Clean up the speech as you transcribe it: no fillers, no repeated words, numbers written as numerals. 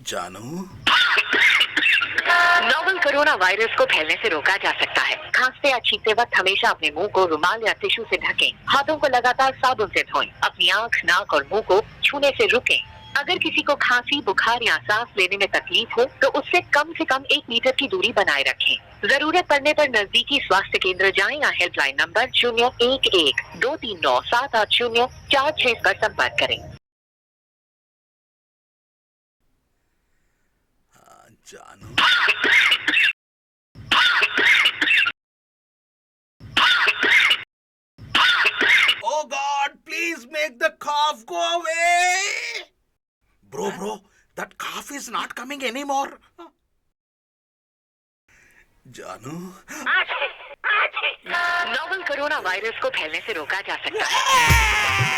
जानू, novel corona virus को फैलने से रोका जा सकता है। खांसते या छींकते वक्त हमेशा अपने मुंह को रुमाल या टिश्यू से ढकें। हाथों को लगातार साबुन से धोएं। अपनी आंख, नाक और मुंह को छूने से रुकें। अगर किसी को खांसी, बुखार या सांस लेने में तकलीफ हो तो उससे कम से कम 1 मीटर की दूरी बनाए रखें। जरूरत पड़ने पर नजदीकी स्वास्थ्य केंद्र जाएं या हेल्पलाइन नंबर 011-239-780-46 पर संपर्क करें। जानू, oh God, please make the cough go away. Bro, that cough is not coming anymore. जानू, नोवल कोरोना वायरस को फैलने से रोका जा सकता है।